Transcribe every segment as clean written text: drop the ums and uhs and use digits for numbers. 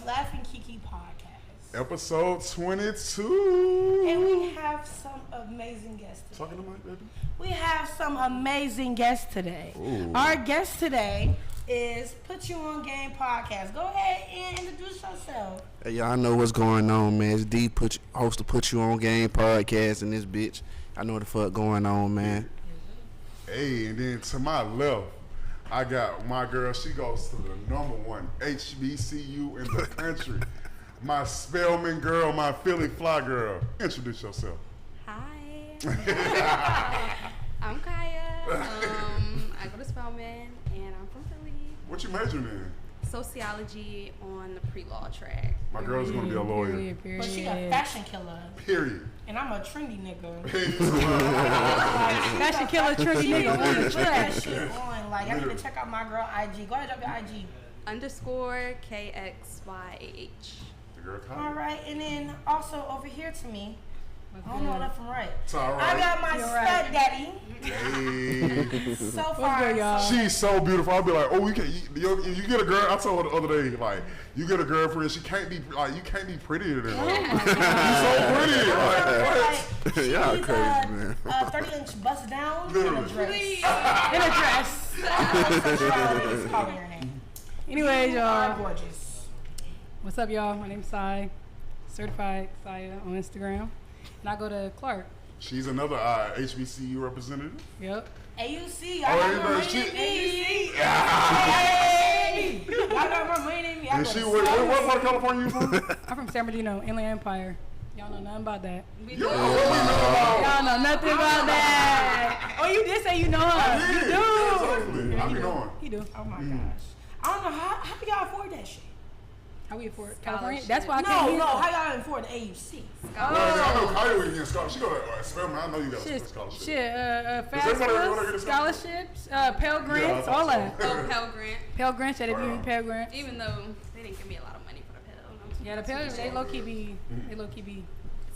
Laughing Kiki podcast. Episode 22. And we have some amazing guests today. Talking to Mike, baby. We have some amazing guests today. Ooh. Our guest today is Put You On Game podcast. Go ahead and introduce yourself. Hey, y'all know what's going on, man. It's D, host of Put You On Game podcast and this bitch. I know what the fuck going on, man. Hey, and then to my left, I got my girl. She goes to the #1 HBCU in the country. My Spelman girl, my Philly fly girl. Introduce yourself. Hi. I'm Kaya. I go to Spelman and I'm from Philly. What you majoring in? Sociology on the pre-law track. My girl's gonna be a lawyer. But she a fashion killer. Period. And I'm a trendy nigga. Fashion killer, trendy nigga on the Put track. that shit on. Like, I need to check out my girl IG. Go ahead, drop your IG. _KXYAH. The girl All Kyle. right, and then also over here to me, I don't know left from right. It's all I right. got my stud daddy. Hey. So far, good, y'all? She's so beautiful. I'll be like, oh, you get a girl. I told her the other day, like, you get a girlfriend. She can't be like, you can't be prettier than her. You're so pretty. Like, what? Y'all she's, crazy, man. 30-inch bust down in a Literally. dress. In a dress. Sexuality is calling her name. Anyways, You are y'all. gorgeous. What's up, y'all? My name's Sai. Certified Saya on Instagram. And I go to Clark. She's another HBCU representative. Yep. AUC, Oh, y'all got everybody, more money she- than me. Hey! Y'all got more money than me. I And go she, to what South. part of California you from? I'm from San Bernardino, Inland Empire. Y'all know nothing about that. You know what we know about. Y'all know nothing about that. Oh, you did say you know her. I did. You do. Exactly. I be knowing. He do. Oh my gosh. I don't know, how do y'all afford that shit? How we afford California? Scholarship. That's why I No, came here. how y'all afford the AUC? Well, I know Kyle was getting scholarship. She go to Spelman. I know you got a Shit, scholarship. shit, Does everybody wanna get a FAFSA, scholarships, Pell Grants, thought all so. that. Oh, Pell Grant. Pell Grants, yeah, they give me Pell Grants. Even though they didn't give me a lot of money for the Pell. Yeah, the Pell, they low key be,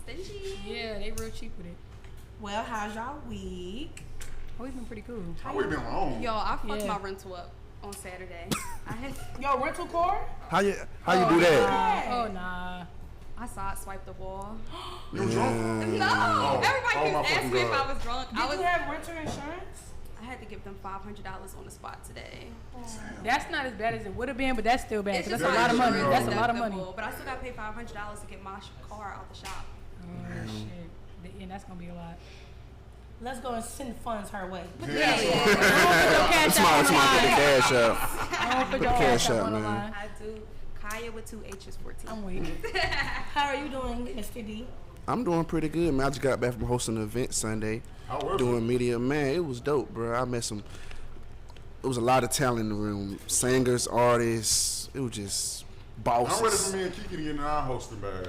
Stingy. yeah, they real cheap with it. Well, how's y'all week? Oh, it's been pretty cool. How we been long? Y'all, I fucked Yeah. my rental up on Saturday. I had, Yo, rental car? How you do that? Oh, nah. I sideswiped the wall. You was drunk? No, everybody oh my keeps asking me if fucking I was drunk. Did I was. you have renter insurance? I had to give them $500 on the spot today. That's not as bad as it would have been, but that's still bad. It's 'Cause just that's a lot of money. not That's a lot of money. deductible, but I still got to pay $500 to get my car out the shop. Oh, shit. And that's going to be a lot. Let's go and send funds her way. Don't put your cash out on the Somebody put the line. cash out. Don't put your Cash cash out out, on the man. line. I do. Kaya with 2 H's, 14. I'm weak. How are you doing, Mr. D? I'm doing pretty good, man. I just got back from hosting an event Sunday. How was Doing media. Man, it was dope, bro. I met some, it was a lot of talent in the room. Singers, artists. It was just I'm ready for bosses. me and Kiki to get in our hosting bag.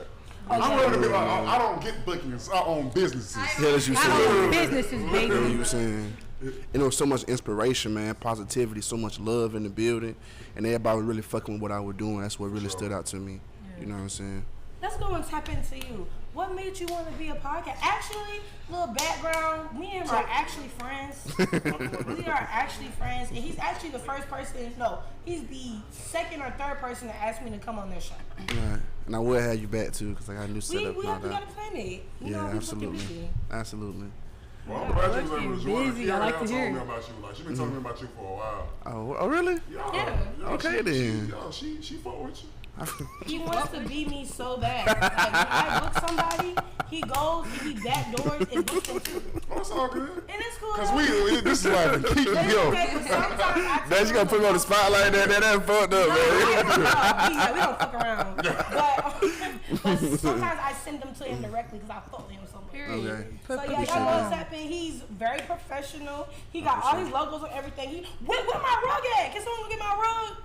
I'm ready to be like, I don't get bookings. I own businesses. Hell as you I own saying. businesses, You know baby. what you saying? And there was so much inspiration, man, positivity, so much love in the building, and everybody was really fucking with what I was doing. That's what really stood out to me. You know what I'm saying? Let's go and tap into you. What made you want to be a podcast? Actually, little background, me and him are actually friends. We are actually friends, and he's actually the first person, no, he's the second or third person to ask me to come on their show. Right. And I will have you back too, cause I got a new We setup and all got to that. plan it. You know, Yeah, we absolutely, busy. absolutely. Well, I'm glad you was able to Looking join. busy. I Kiara like to told hear me it. about you. Like, she been telling me about you for a while. Oh, really? Yeah. Okay, then. She fought with you. He wants to be me so bad. Like, when I book somebody, he goes and he backdoors and books them too. Oh, it's all good. And it's cool. Cause this is like Kiki, It's yo. okay, but sometimes I Now you gotta put me on the spot like that. That fucked up, man. we don't fuck around. But sometimes I send them to him directly because I fuck with him so much. Period. Okay. Put, So put yeah, the y'all shit know what's on. happening. He's very professional. He got all his logos on everything. Where my rug at? Can someone get my rug?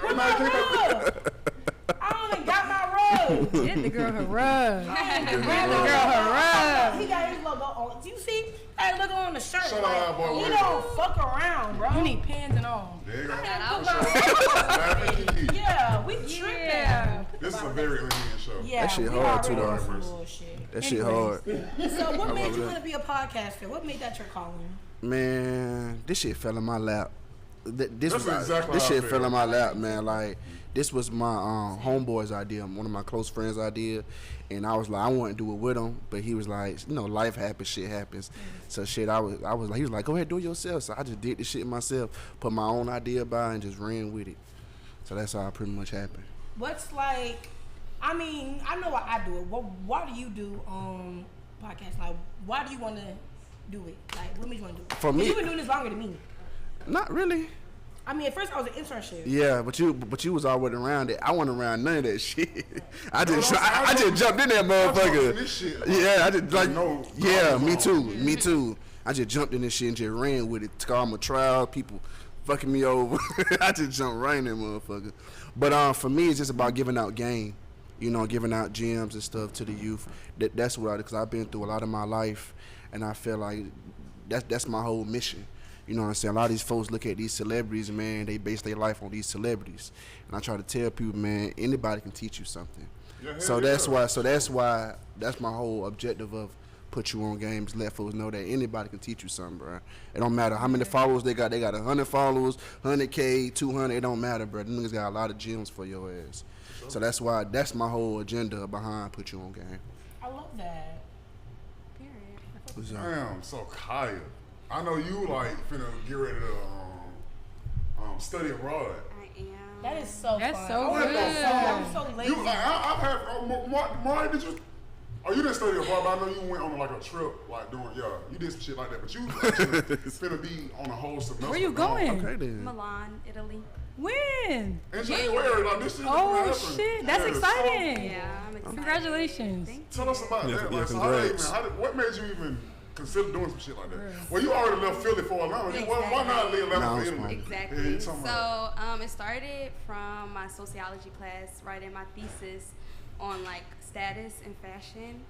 Where my rug? I don't even got my rug. Get the girl her rug. Grab the girl her rug. He got his logo on. Do you see that logo on the shirt? Shut Like, up, boy. he don't fuck around, bro. You need pins and all. There you go. Yeah, we tripping. Yeah. This is a very lenient show. Yeah, That shit we hard, too, already though. on some bullshit. That shit hard. So what made you that. want to be a podcaster? What made that your calling? Man, this shit fell in my lap. This That's was exactly this how I shit fell feel. in my lap, man. Like this was my homeboy's idea, one of my close friends' idea, and I was like, I want to do it with him, but he was like, life happens, shit happens. So shit, I was like, he was like, go ahead, do it yourself. So I just did the shit myself, put my own idea by, and just ran with it. So that's how it pretty much happened. What's like? I mean, I know why I do it. Why do you do podcasts? Like, why do you want to do it? Like, what made you want to do it? For me, you've been doing this longer than me. Not really. I mean, at first I was an internship. Yeah, but you was already around it. I wasn't around none of that shit. I just jumped in that motherfucker. This shit. Yeah, I just like No, yeah, me no. too. I just jumped in this shit and just ran with it. Took all my trial, people fucking me over. I just jumped right in that motherfucker. But for me, it's just about giving out game. Giving out gems and stuff to the youth. That's what because I've been through a lot of my life, and I feel like that's my whole mission. You know what I'm saying? A lot of these folks look at these celebrities, man, they base their life on these celebrities. And I try to tell people, man, anybody can teach you something. Yeah, That's why that's my whole objective of put you on games, let folks know that anybody can teach you something, bro. It don't matter how many followers they got 100 followers, 100K, 200, it don't matter, bro. Them niggas got a lot of gems for your ass. So that's my whole agenda behind put you on game. I love that. Period. Damn, so Kaya, I know you like finna get ready to study abroad. I am. That is so That's fun. so good. I'm so lazy. You like I've had Mari, did you? Oh, you didn't study abroad, but I know you went on like a trip, like doing you did some shit like that. But you actually finna be on a whole semester. Where you going? Okay then. Milan, Italy. When? In January, like this shit. Oh happen. shit, that's Yeah, exciting. Yeah, I'm excited. Congratulations. Thank Tell us about Yeah, that. yeah, Like, so congrats. what made you even consider doing some shit like that? Well, you already left Philly for a long time. Why not leave Nah, Atlanta it's for Italy? fine. Yeah, Exactly. you talking about- So it started from my sociology class, writing my thesis on like status and fashion.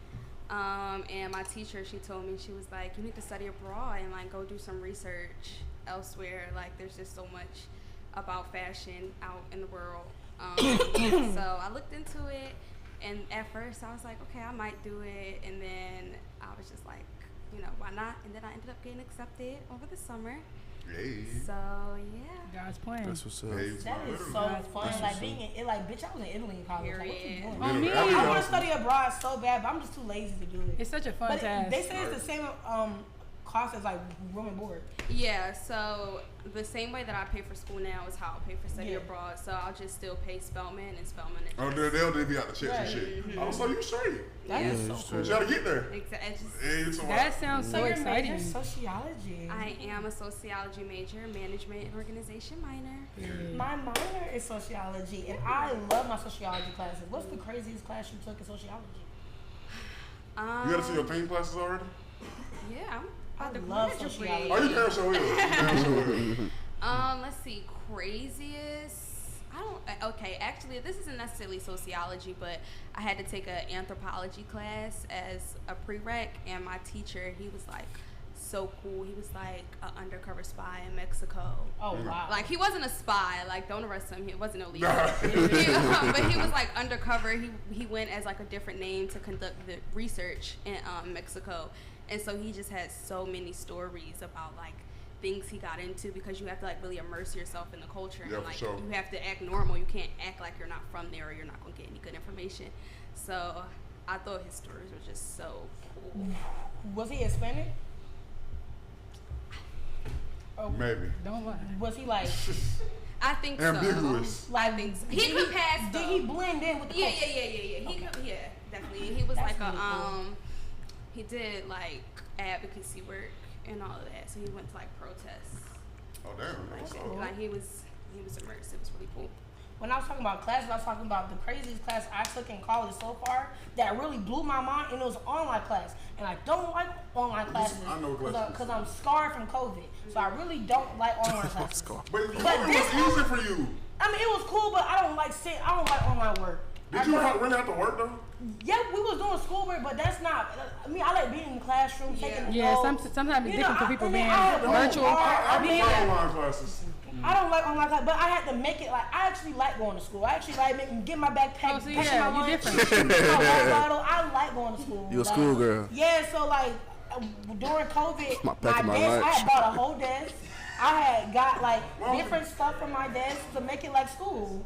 And my teacher, she told me, she was like, you need to study abroad and like go do some research elsewhere. Like there's just so much about fashion out in the world. So I looked into it, and at first I was like, okay, I might do it. And then I was just like, why not? And then I ended up getting accepted over the summer. Hey. So yeah. God's plan. That's what's up. Hey, That is so fun. Like being in, like, bitch, I was in Italy in college. Like, what you Period. doing? On me. I want to study abroad so bad, but I'm just too lazy to do it. It's such a fun But task. they say it's the same cost as like room and board. Yeah, so the same way that I pay for school now is how I'll pay for study Yeah. abroad. So I'll just still pay Spelman and Spelman. Oh, they'll be out the checks and shit. Oh, so you straight. That is so cool. You gotta get there. Exactly. Hey, you talking That about- sounds so your exciting. major sociology. I am a sociology major, management and organization minor. My minor is sociology, and I love my sociology classes. What's the craziest class you took in sociology? You gotta see your theme classes already? Yeah, I'm about to love graduate. sociology. Oh, you parents show here. Let's see, craziest. Okay, actually, this isn't necessarily sociology, but I had to take an anthropology class as a prereq, and my teacher, he was like so cool. He was like an undercover spy in Mexico. Oh wow! Like he wasn't a spy. Like don't arrest him. He wasn't illegal. But he was like undercover. He went as like a different name to conduct the research in Mexico, and so he just had so many stories about like things he got into, because you have to like really immerse yourself in the culture, Yeah, and for like sure. you have to act normal. You can't act like you're not from there, or you're not gonna get any good information. So I thought his stories were just so cool. Was he Hispanic? Maybe. Don't lie. Was he like? I think Ambiguous. so. I think so. He could pass. Did he blend in with the Yeah, culture? yeah. He could, yeah, definitely. He was That's like really cool. he did like advocacy work and all of that. So he went to like protests. Oh, damn. That's all. Like he was immersed. It was really cool. When I was talking about classes, I was talking about the craziest class I took in college so far that really blew my mind, and it was an online class. And I don't like online classes I know classes. because I'm scarred from COVID. So I really don't like online classes. But But it was this easy for you. I mean, it was cool, but I don't like online work. Did you really have to work though? Yeah, we was doing schoolwork, but that's not. I mean, I like being in the classroom, taking the Yeah, notes. sometimes it's different for people being I virtual. prefer online classes. I don't like online class, but I had to make it like I actually like going to school. I actually like get my backpack, Oh, so pushing yeah, my you lunch, different. my water bottle. I like going to school. You a Like, schoolgirl. Yeah, so like during COVID, My pack of my desk, I lunch. had bought a whole desk. I had got like different stuff from my desk to make it like school.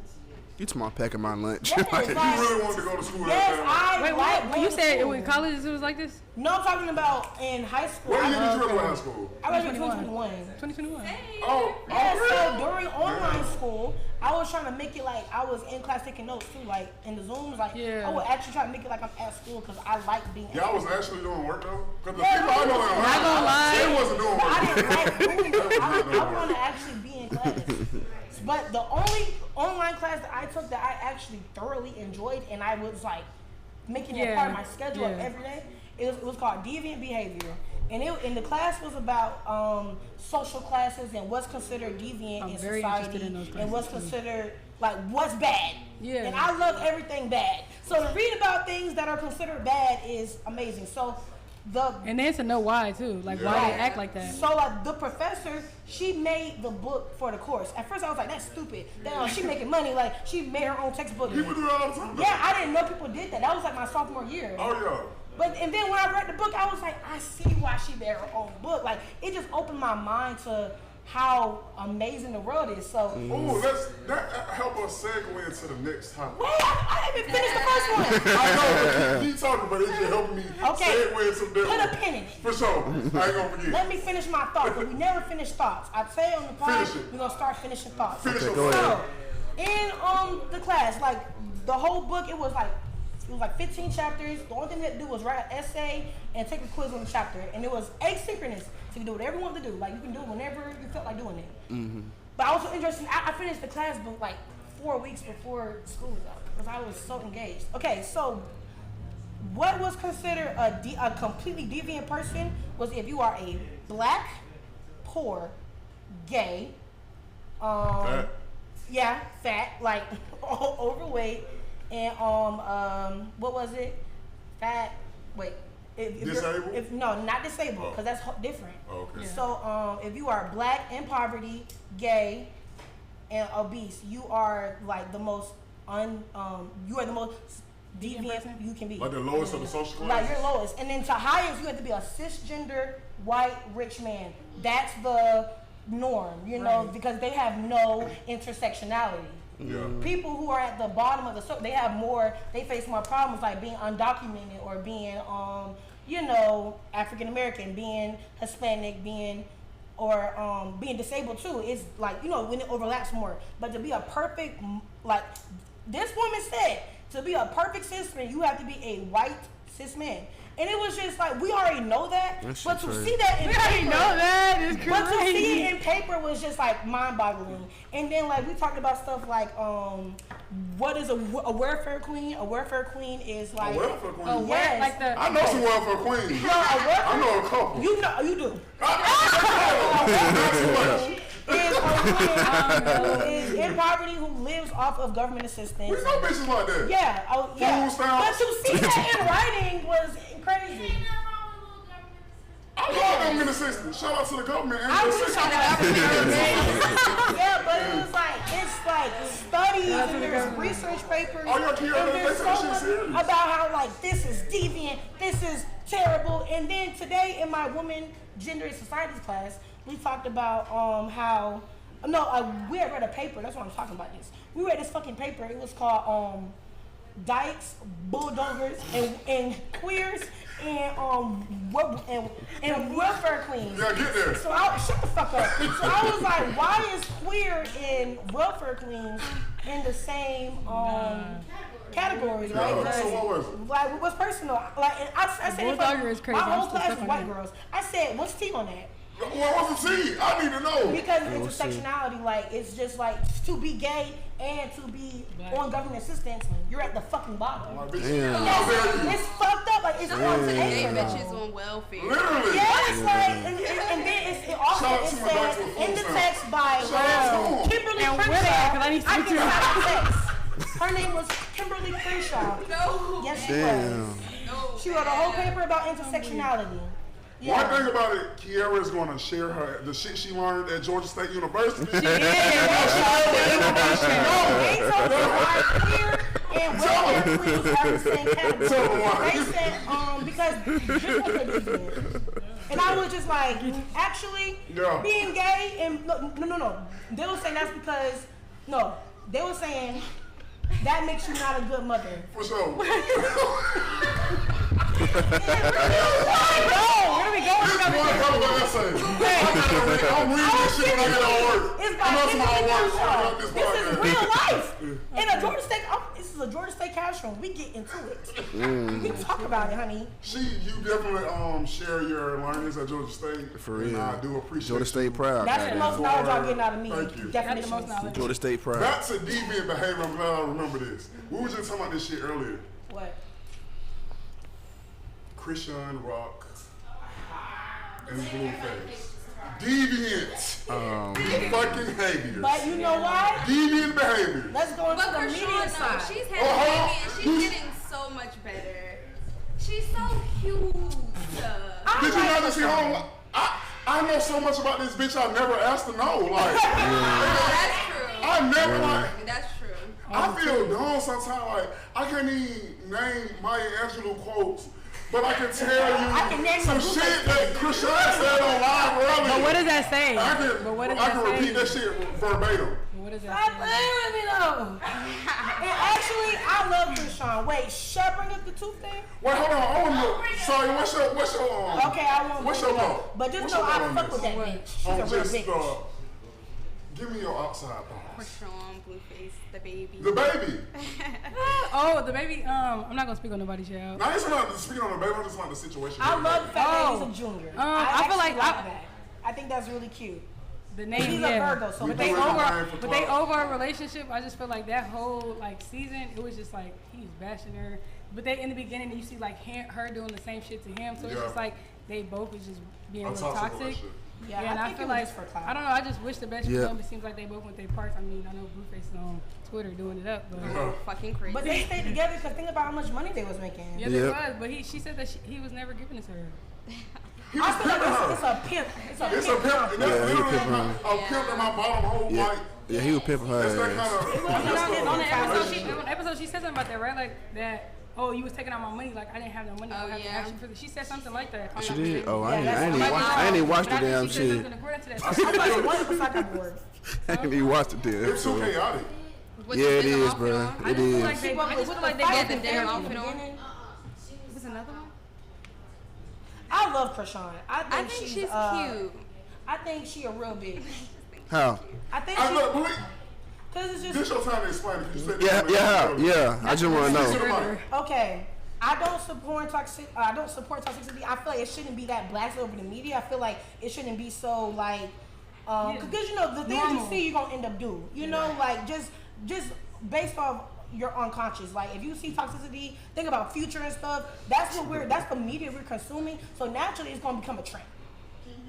You talking about packing my lunch? Yes, You really wanted to go to school? Yes, I Wait, like what? going You to said school. in college it was like this? No, I'm talking about in high school. What year did you I graduate high school? graduated in 2021. 2021. Oh, Yeah, really? so during online school, I was trying to make it like I was in class taking notes too, like in the Zooms. Like Yeah. I would actually try to make it like I'm at school because I like being. Y'all was actually doing work though? Because the Yeah, people I know in Not gonna lie. they wasn't doing But I work. didn't like doing it. I want to actually be in class. But the only online class that I took that I actually thoroughly enjoyed and I was like making it a part of my schedule every day, it was called Deviant Behavior. And the class was about social classes and what's considered deviant I'm in very society interested in those and what's classes, considered like what's bad. Yeah. And I love everything bad. So to read about things that are considered bad is amazing. So And then to know why too, like why they act like that. So like the professor, she made the book for the course. At first I was like, that's stupid. Then she making money, like she made her own textbook. People do that all the time. Yeah, I didn't know people did that. That was like my sophomore year. Oh yeah. And then when I read the book, I was like, I see why she made her own book. Like it just opened my mind to how amazing the world is. So Ooh, that help us segue into the next topic. wait, I didn't even finish the first one. I know, but keep talking, but it just helped me Okay. segue into different. Put a pin in it. For sure. I ain't gonna forget. Let me finish my thoughts, but we never finish thoughts. I say on the pod, Finish it. we're gonna start finishing thoughts. Finish Okay, your go thought. ahead. So, in the class, like the whole book, it was like 15 chapters. The only thing we had to do was write an essay and take a quiz on the chapter, and it was asynchronous. So you can do whatever you want to do. Like you can do it whenever you felt like doing it. Mm-hmm. But I was so interested. I finished the class book like 4 weeks before school was out because I was so engaged. Okay, so what was considered a completely deviant person was if you are a black, poor, gay, Fat. yeah, fat, like overweight, and what was it? Fat. Wait. If Disabled? No, not disabled, Oh. because that's different. Oh, okay. So if you are black, in poverty, gay, and obese, you are like the most you are the most deviant you can be. Like the lowest of the social class? Like you're lowest. And then to highest, you have to be a cisgender, white, rich man. That's the norm, you know, because they have no intersectionality. Yeah. People who are at the bottom of the circle, they face more problems like being undocumented or being, African American, being Hispanic, being disabled too. It's like, when it overlaps more. But to be a perfect, like this woman said, to be a perfect cis man, you have to be a white cis man. And it was just like, we already know that, but to see that in paper, but to see it in paper was just like mind-boggling. And then like we talked about stuff like, what is a welfare queen? A welfare queen is like A welfare queen? Yes. Like the I know some welfare queens. No, a welfare. I know a couple. You do. Is in poverty who lives off of government assistance. We know bitches like that. Yeah, yeah. Food stamps. But to see that in writing was crazy. I love government assistance. Shout out to the government and I the wish assistance. Yeah, but it's like studies and there's research papers. Oh, your kid, and they there's take so that shit much serious. about how like this is deviant, this is terrible. And then today in my women, gender and societies class, we talked about we had read a paper. That's what I'm talking about. This we read this fucking paper. It was called Dykes, Bulldozers, and Queers, and welfare queens. Yeah, get there. So shut the fuck up. So I was like, why is queer and welfare queens in the same categories, right? Yeah, so what was it? Like, what's personal? Like, and I said, Bulldogger is crazy. my I'm whole still class stuck was on white that. girls. I said, what's T on that? What was the T? I need to know. Because intersectionality, like, it's just like to be gay and to be on government assistance, you're at the fucking bottom. My bitch. Damn. How dare you? It's fucked up. Like, it's on Gay paper. bitches on welfare. Literally. Yes, like, and then it also Shout out it to my doctor said with in the food text by Shout out to him. Kimberly And where Crenshaw. they at? 'Cause I need to I speak can to her. sign the text. Her name was Kimberly Crenshaw. No. Yes, she Damn. was. She wrote a whole paper about intersectionality. One thing about it, Kiara is going to share the shit she learned at Georgia State University. And welfare queens are the same category. They said, because just what they did. And I was just like, actually, Yeah. being gay and no. They were saying that's because they were saying that makes you not a good mother. For sure. Where are we going? I'm reading this shit when I get on work. It's by this is real life. In a Georgia State, this is a Georgia State classroom. We get into it. We can talk about it, honey. You definitely share your learnings at Georgia State. For real. And I do appreciate Georgia State proud. That's the most knowledge y'all getting out of me. Thank you. That's the most knowledge. Georgia State proud. That's a deviant behavior. I'm glad I remember this. We were just talking about this shit earlier. What? Christian Rock and Blueface. Deviant. Fucking behaviors. But you know why? Deviant behavior. Let's go into But the Krishan, media though, side. she's had a baby and she's getting so much better. She's so cute. Did you know that she home? I know so much about this bitch I never asked to know. Like, That's true. I never like. That's true. I feel dumb sometimes. Like I can't even name Maya Angelou quotes, but I can tell you some shit that Krishan said on live earlier. But what does that say? I can repeat that shit verbatim. What does Stop that say? playing with me though. And actually, I love Krishan. Wait, should I bring up the tooth thing? Wait, hold on. I want to. Sorry, what's your Okay, I won't. What's bring your it up. thought? But just What's know your I thought on fuck with this? that bitch. She's a real Just bitch. give me your outside thoughts. Krishan, Blueface, the baby. The baby. Oh, the baby. I'm not gonna speak on nobody's child. Now, it's not speaking on the baby. I'm just like the situation. I love the fact that Oh. he's a junior. I feel actually like that. I think that's really cute. The name, He's a Virgo, so but we they doing over, mine for but they clout. over a relationship. I just feel like that whole like season, it was just like he was bashing her. But they in the beginning, you see like her doing the same shit to him. So it's Yeah. just like they both was just being a A little toxic toxic. relationship. Yeah, and I I think feel it was like just for clout. I don't know. I just wish the best Yeah. for them. It seems like they both went their parts. I mean, I know Blueface is on Twitter doing it up, but Fucking crazy. But they stayed together because think about how much money they was making. yeah, Yep. there was. But she said that he was never giving it to her. He I was feel like pimping her. it's a pimp. It's a It's a pimp. pimp. And that's Yeah, he literally pimping her. a pimp in my bottom hole. Yeah, Like, yeah, he was pimping her that's that ass. kind of. On the episode, she said something about that, right? Like that. Oh, you was taking out my money. Like I didn't have no money. Oh, I have to yeah. ask you for this. She said something like that. She did? Oh, I Yeah, ain't even watched the But I think damn she said shit. something according to that. I'm like, what if I got bored? I ain't even watched the damn It's too episode. chaotic. With Yeah, the it denim is, outfit bro. on. I It just feel is. like they got the denim outfit on. Was another one? I love Krishan. I think she's cute. I think she a real bitch. How? I think I she, look, wait, cause it's this just your time to explain it. 'Cause you said Yeah, this yeah, earlier. yeah. I just want to Listen to know. the mic. okay. I don't support toxicity. I feel like it shouldn't be that blasted over the media. I feel like it shouldn't be so like, because you know the things Normal. you see, you're gonna end up do. You know, like just based off your unconscious. Like if you see toxicity, think about future and stuff. That's the media we're consuming. So naturally, it's gonna become a trend.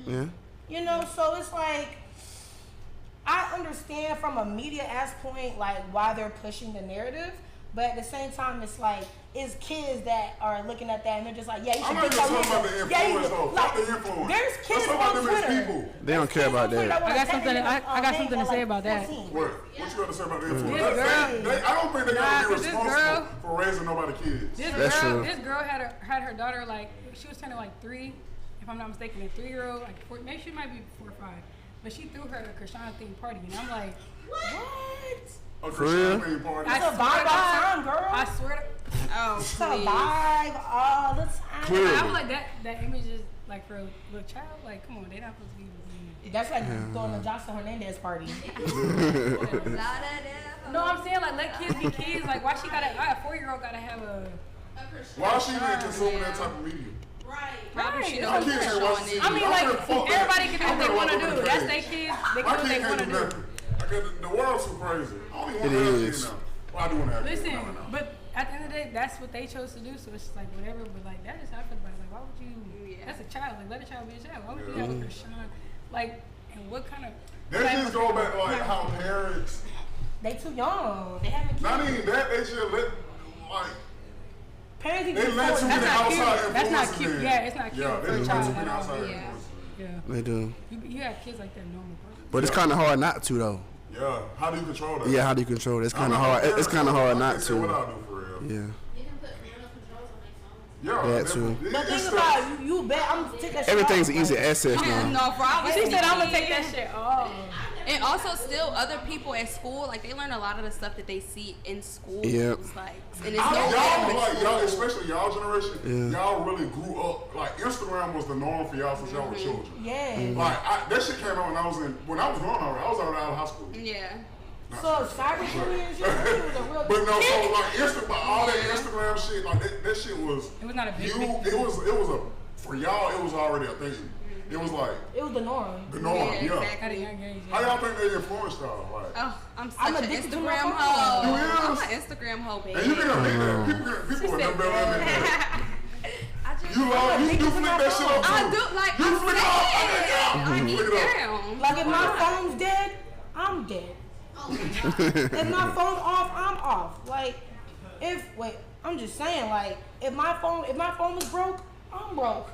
Yeah. You know, so it's like I understand from a media aspect like why they're pushing the narrative, but at the same time, it's like it's kids that are looking at that and they're just like, yeah, you should I'm not get even that talking about the influence though. Fuck the influence. There's Let's kids talk about on them as Twitter. people. They don't care about that. I got something. I got something to say about that. What? What you got to say about the influence? This girl- I don't think they Nah, gotta be 'cause this responsible girl- for raising nobody kids. That's true. This girl had her daughter like she was turning like 3, if I'm not mistaken, a 3-year-old, like 4, maybe she might be 4 or 5, but she threw her a Krishan themed party, and I'm like, what? A For real? Christian party. It's a swear vibe to all the God. time, girl. I swear to Oh, It's a please. vibe all the time. Clearly. I feel like that image is like for a little child. Like, come on, they not supposed to be. That's like throwing a Johnson Hernandez party. No, I'm saying like let kids be kids. Like, why she gotta? A 4-year-old gotta have a. Why she even consuming that type of media? Probably she I don't can't say Krishan watch it. TV. I mean, like don't give a fuck everybody that. can do what they want to do. That's their kids. They My can do what kid they can't want do to do. nothing. The world's too crazy. I don't even It want to have is. kids now. Well, I do want to have kids Listen, now. but at the end of the day, that's what they chose to do. So it's just like whatever. But like that is how I feel about it. Like, why would you? Yeah. That's a child. Like, let a child be a child. Why would you have a Krishan? Like, and what kind of? They just go back to like how parents, They too young. They haven't not kids. even that, they should let, like, Parents need they to let too many That's not cute. outside That's not influences cute. in. Yeah, it's not cute Yeah, for they a let child too at many all. outside Yeah. influences. Yeah, They do. you have kids like that normal. Bro. But it's kind of hard not to though. Yeah, how do you control that? Yeah, how do you control it? It's I'm kind of not hard. a It's kind of hard parent, not I can't say what to. I'll do for real. Yeah. Yeah, That too. definitely. But It's think stuff. about you bet I'm gonna take that shit Everything's off. easy Like, access now. No, for obviously. She said I'm gonna take that shit off. And also, still, other people at school, like, they learn a lot of the stuff that they see in school. Yep. It's like, and it's Y'all, especially y'all generation, y'all really grew up. Like, Instagram was the norm for y'all since y'all were children. Yeah. Like, that shit came out when I was growing up. I was already out of high school. Yeah. So cyberbullying and shit really was a real But no, thing. so like all that Instagram shit, like that shit was. It was not a big thing. It was for y'all. It was already a thing. It was like It was the norm. the norm. Yeah, Yeah. exactly. At a young age. How y'all think they influenced y'all? Like, Oh, I'm such I'm an addicted to my Instagram phone. hoe. You I'm is? an Instagram hoe, baby. and you can admit that. People are never better than that. I just You do flick that shit up too. I do, like, You I'm flick it up. saying. I Flick it up. am. Like if my phone's dead, I'm dead. If my phone's off, I'm off. Like I'm just saying, like if my phone was broke, I'm broke.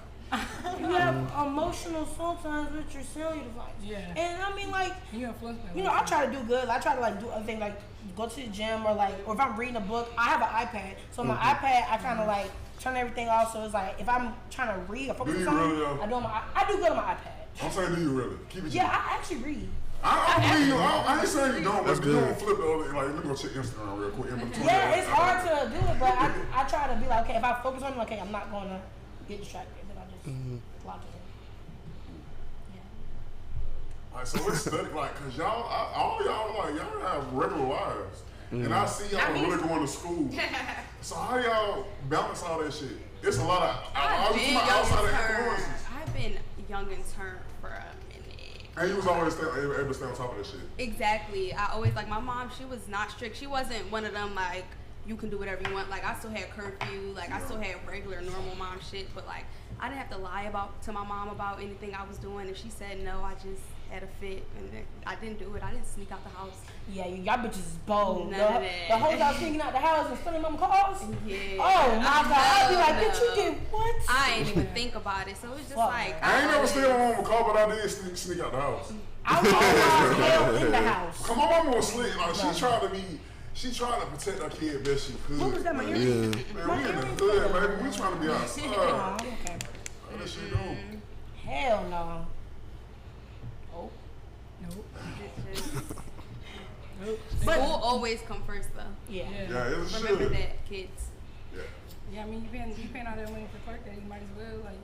You have emotional sometimes with your cellular device. Yeah. And I mean, like, You influenced by you know, I try to do good. I try to like do other things, like go to the gym or if I'm reading a book, I have an iPad. So on my iPad, I kind of like turn everything off. So it's like if I'm trying to read or focus Do you on something, really, I do good on my iPad. I'm saying, do you really? Keep it. Yeah, I actually read. I believe you. I ain't saying you don't. That's But you good. don't flip the other. Like, let me go check Instagram real quick. In between Yeah, that. it's hard to do it, but I try to be like, okay, if I focus on it, okay, I'm not going to get distracted. Then I just lock it in. Like, so it's study, like, cause all y'all have regular lives, and I see y'all really going to school. So how y'all balance all that shit? It's a lot of outside influences. I've been young and turned for a minute. And you was always able to stay on top of that shit. Exactly. I always, like, my mom, she was not strict. She wasn't one of them, like, you can do whatever you want. Like, I still had curfew. Like, I still had regular, normal mom shit. But, like, I didn't have to lie to my mom about anything I was doing. If she said no, I just had a fit. And I didn't do it. I didn't sneak out the house. Yeah, y'all bitches is bold. None of that. The whole y'all sneaking out the house and stealing mama calls? Yeah. Oh, my God. I'd be like, bitch, you No. did what? I ain't even think about it. So it was just Fuck, like. I ain't never stayed on a call, but I did sneak out the house. I was always hell in the house. Cause my mama was slick. Like, she tried to protect her kid best she could. What was that, my earring? Yeah. Man, we in the hood, baby. We trying to be outside. Oh, okay. What does she do? Hell no. Oh. Nope. School always come first, though. Yeah. Yeah, it's a Remember shit. that, kids. Yeah. Yeah, I mean, you paying all that money for Clark Day, you might as well, like.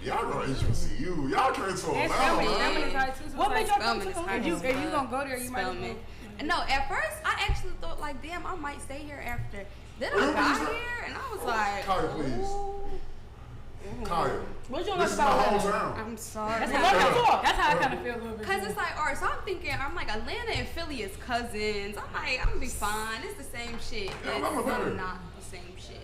Y'all go to HBCU. Y'all turn to a And loud. Spelman is high too, so What made it's y'all like, come to Spelman is Spelman? high. if you gonna go there, you might as well. Spelman. No, at first I actually thought like, damn, I might stay here after. Then Really? I got here and I was like, Kaya, please. ooh. Kaya. What you This like is my about Atlanta? hometown. I'm sorry. That's Let her talk. how I kind of feel a little bit. Cause too. it's like, alright, so I'm thinking, I'm like, Atlanta and Philly is cousins. I'm like, I'm gonna be fine. It's the same shit. Yeah, It's I'm a better. not the same shit.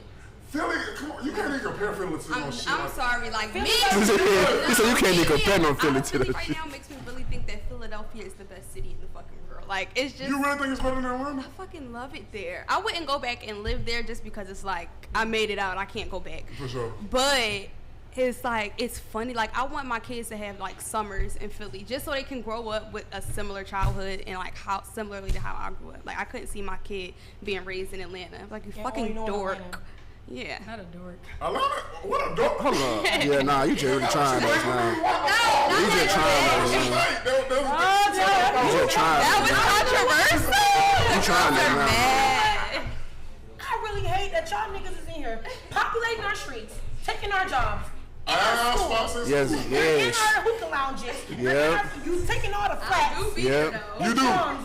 Philly, come on, you can't even compare Philly to no shit. I'm like- sorry, like me. He said you can't even compare no Philly to Philly that right shit. now makes me really think that Philadelphia is the best city in the fucking world. Like, it's just. You really think it's better than Atlanta? I fucking love it there. I wouldn't go back and live there just because it's like I made it out. I can't go back. For sure. But it's like it's funny. Like I want my kids to have like summers in Philly just so they can grow up with a similar childhood and like how similarly to how I grew up. Like I couldn't see my kid being raised in Atlanta. Like you Yeah, fucking only know in dork. Atlanta. Yeah. Not a dork. Atlanta? What a dope. Hold up. Yeah, nah, you just really trying that now. You just trying that now. You just trying That that was controversial. You trying that now. Mad. I really hate that y'all niggas is in here populating our streets, taking our jobs. In our Ah, schools. spots in Yes, school. You're in yes. our hookah lounges. Yep. You taking all the I flats. do be Yeah. here though. You do.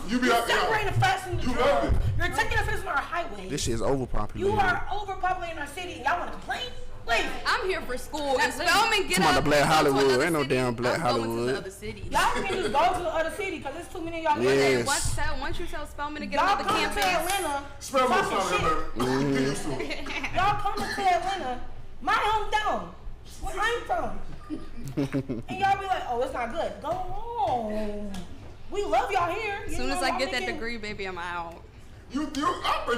You be You're out there. separating the flats from the You drums. love it. You're taking the flats from our highways. This shit is You overpopulated. are overpopulating our city and y'all want to complain? Wait. I'm here for school. And Spelman get Talking about up. the Black and go to Hollywood. another Ain't no city. damn Black I'm going to Hollywood. the other city. Y'all can just go to the other city because there's too many of y'all. Yeah. in there. Yes. Once you tell Spelman to get Y'all another come to campus. Atlanta. Spell my talking son shit. better. Get used to it. Y'all coming to Atlanta, my hometown, where I'm from. And y'all be like, oh, it's not good. Go home. We love y'all here. As soon as I get that degree, baby, I'm out. I think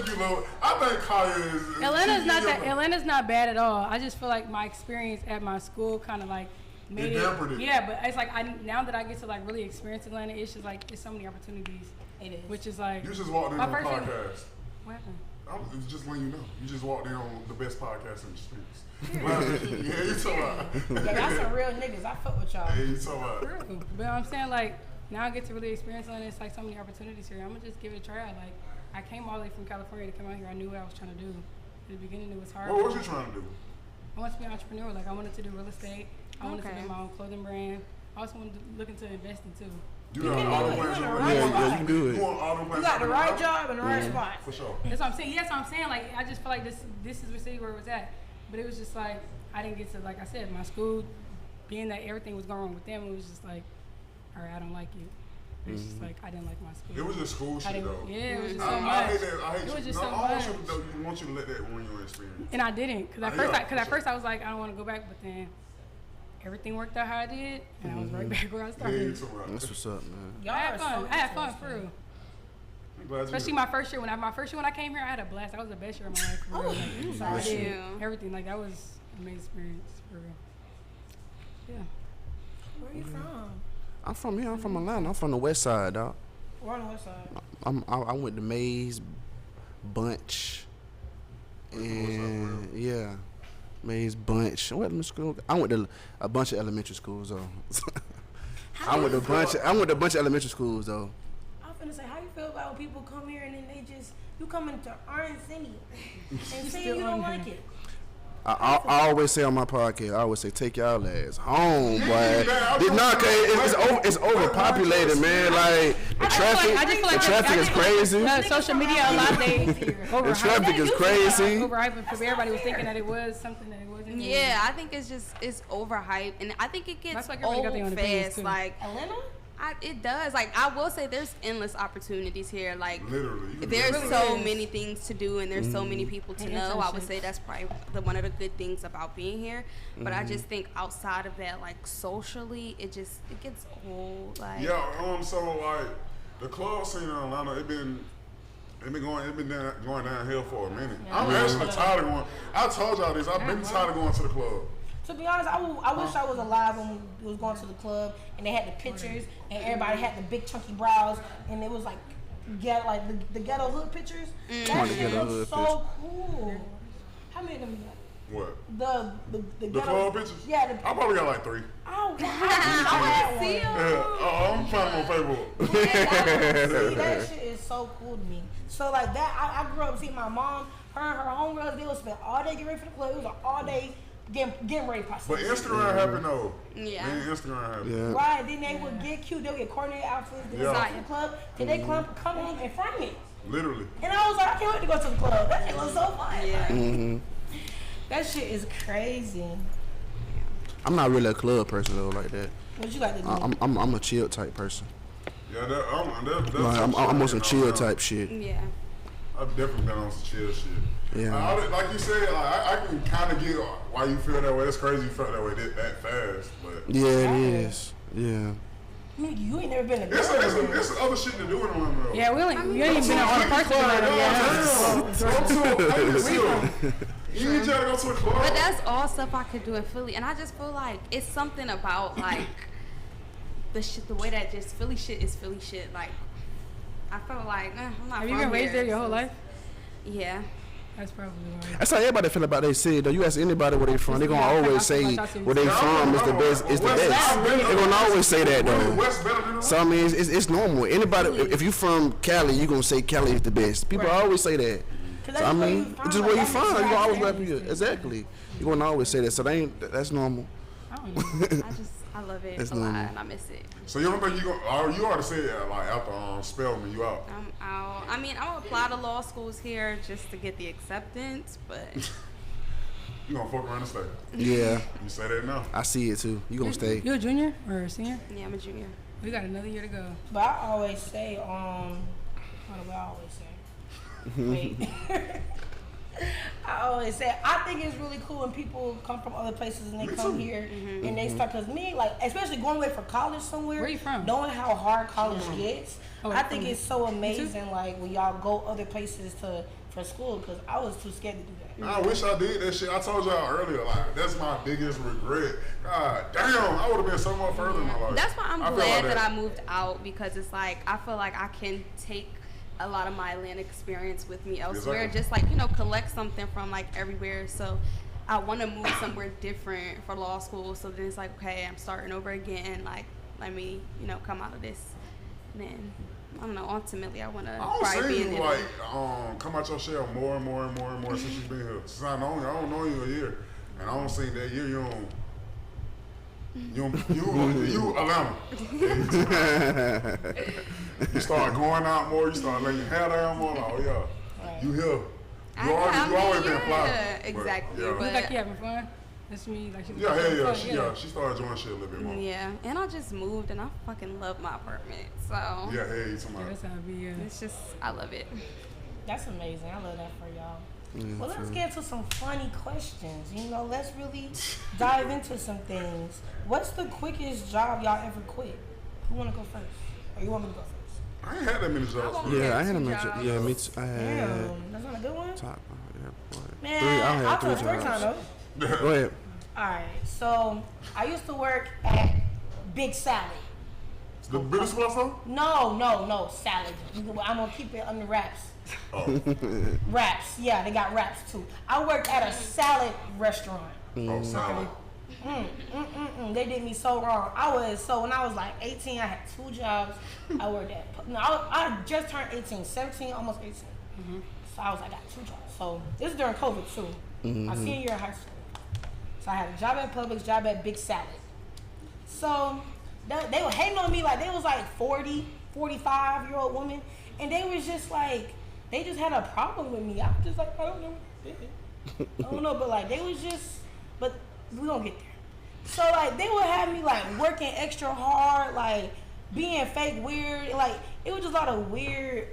you love. I think Kaya is. Atlanta's not bad at all. I just feel like my experience at my school kind of like made It dampened it. Yeah, but it's like now that I get to like really experience Atlanta, it's just like there's so many opportunities. It is. Which is like You just walked in my on the first thing- podcast. What happened? I'm just letting you know. You just walked in on the best podcast in the streets. Yeah, you talking about. Yeah, y'all some real niggas. I fuck with y'all. Yeah, you talking about. True. But I'm saying like now I get to really experience on it. It's like so many opportunities here. I'm gonna just give it a try. Like I came all the way from California to come out here. I knew what I was trying to do. In the beginning, it was hard. What was you trying to do? I wanted to be an entrepreneur. Like I wanted to do real estate. I wanted to do my own clothing brand. I also wanted to look into investing too. You got all the plans. Yeah, you can do it. You want all the plans. You got the right job and the right spot. For sure. That's what I'm saying. Yes, I'm saying. Like I just feel like this is the city where it was at. But it was just like I didn't get to, like I said, my school, being that everything was going wrong with them, it was just like, all right, I don't like you. It was just like I didn't like my school. It was just school shit though. Yeah, it was just so I much. hate that. I hate it was just no, so I much. want you to let that ruin your experience. And I didn't, cause at Yeah, first I was like, I don't want to go back, but then everything worked out how I did, and I was right back where I Yeah, started. it's all right. That's what's up, man. Y'all I had are fun. so I had fun interesting. for real. I'm glad you Especially my first year when I came here, I had a blast. That was the best year of my life. For real. Like, sorry. I did Yeah. everything. Like that was an amazing experience for real. Yeah. Where are you from? I'm from here. I'm from Atlanta. I'm from the West Side, dog. We're on the west side. I went to Mays, Bunch, and yeah, Mays, Bunch. What elementary school? I went to a bunch of elementary schools though. I went to a bunch of elementary schools though. I'm finna say, how you feel about when people come here and then they just, you come into Orange City and say you don't like it? I always say on my podcast, I always say, take y'all ass home, boy. It's overpopulated, man. Like the traffic is crazy. Social media a lot The traffic is crazy. Overhyped because everybody was thinking that it was something that it wasn't. Yeah, I think it's overhyped, and I think it gets That's like everybody got their old own opinions, fast. too. Atlanta? It does. Like I will say, there's endless opportunities here. Like Literally. You can there's really so is. many things to do, and there's so many people to And know. I would internships. say that's probably one of the good things about being here. But I just think outside of that, like socially, it gets old. Like Yeah, so like the club scene in Atlanta, it been going downhill for a minute. I'm actually tired of going. I told y'all this. I've been tired of going to the club. To be honest, I wish I was alive when we was going to the club and they had the pictures and everybody had the big chunky brows and it was like the ghetto hood pictures. That The shit ghetto was hood so cool. How many of them you got? What? The The ghetto club pictures? Yeah, I probably got like 3. oh wow. I see had one. Yeah. I'm finding on Facebook. See, that shit is so cool to me. So like that, I grew up seeing my mom, her homegirls, they would spend all day getting ready for the club. It was an all day getting ready for But Instagram happened though. Yeah. Man, Instagram happened. Yeah. right, then they would get cute, they would get coordinated outfits, they would Yeah. go to the club, then they come home and frame it. Literally. And I was like, I can't wait to go to the club. That shit was so fun. Yeah. That shit is crazy. I'm not really a club person though, like that. What you like to do? I'm a chill type person. Yeah, that's Like, I'm on some chill type. type shit. Yeah. I've definitely been on some chill shit. Yeah. Like you said, I can kind of get why you feel that way. It's crazy you felt that way that fast, but Yeah, it is. Yeah. You ain't never been to it's club. other shit to do in Atlanta though. Yeah, you ain't even been on a person yet. You need to go to a club. But that's all stuff I could do in Philly, and I just feel like it's something about like the way that just Philly shit is Philly shit. Like I feel like I'm not. Have you from been raised here, there your whole so- life? Yeah. That's probably why. That's how everybody feel about their city though. You ask anybody where they from, they gonna always say where they from is the best. Is the best. They gonna always say that though. West better than So I mean, it's normal. Anybody, if you from Cali, you gonna say Cali is the best. People always say that. So I mean, it's just where you from. You gonna always represent. Exactly. You gonna always say that. So that's normal. I don't know. I love it That's a lot, normal. and I miss it. So you don't think you already said like after Spelman you out. I'm out. I mean, I'm gonna apply to law schools here just to get the acceptance, but You gonna fuck around and stay. Yeah, You say that now. I see it too. You gonna stay? You a junior or a senior? yeah, I'm a junior. We got another year to go. But I always say, what do I always say? Wait. I always say, I think it's really cool when people come from other places and they come here and they start, cause me, like, especially going away for college somewhere. Where you from? Knowing how hard college gets, Oh, I think from- it's so amazing, like, when y'all go other places for school, cause I was too scared to do that. I wish I did that shit. I told y'all earlier, like that's my biggest regret. God damn, I would have been so much further in my life. That's why I'm I feel glad like that I moved out, because it's like I feel like I can take a lot of my Atlanta experience with me elsewhere. Exactly. Just like, collect something from like everywhere. So I want to move somewhere different for law school. So then it's like, okay, I'm starting over again. Like, let me, come out of this then I don't know. Ultimately, I want to I don't probably see be in you it. like come out your shell more and more and more and more since you've been here. Since I don't know you a year, and I don't see that year you Atlanta. You start going out more. You start letting your hair down more. Like, oh yeah, you here. You always been fly. Exactly. Yeah. You look like you having fun. That's me. Like she's Yeah, having fun. she started doing shit a little bit more. Yeah, and I just moved, and I fucking love my apartment. So Yeah, hey, somebody. Yeah, that's how it be. Yeah. it's just, I love it. That's amazing. I love that for y'all. Well, let's get into some funny questions. You know, let's really dive into some things. What's the quickest job y'all ever quit? Who want to go first? Or you want me to go first? I ain't had that many jobs. Yeah, I had a two mention. jobs. Yeah, me too. I had Damn, that's not a good one? top. Yeah, boy. Man, I had I'll three go first time jobs. though. Go ahead. Alright, so I used to work at Big Sally. The biggest one, son? No, salad. I'm gonna keep it under wraps. Oh, Wraps, yeah, they got wraps too. I worked at a salad restaurant. oh, salad. They did me so wrong. When I was like 18, I had 2 jobs. I worked at, no, I just turned 18, 17, almost 18. So I got 2 jobs. So this is during COVID too. My senior year of high school. So I had a job at Publix, job at Big Salad. So they were hating on me like they was like 40, 45-year-old women. And they was just like, they just had a problem with me. I was just like, I don't know what they did. I don't know, but like they was just, but we gonna get there. So like they would have me like working extra hard, like being fake weird. Like it was just a lot of weird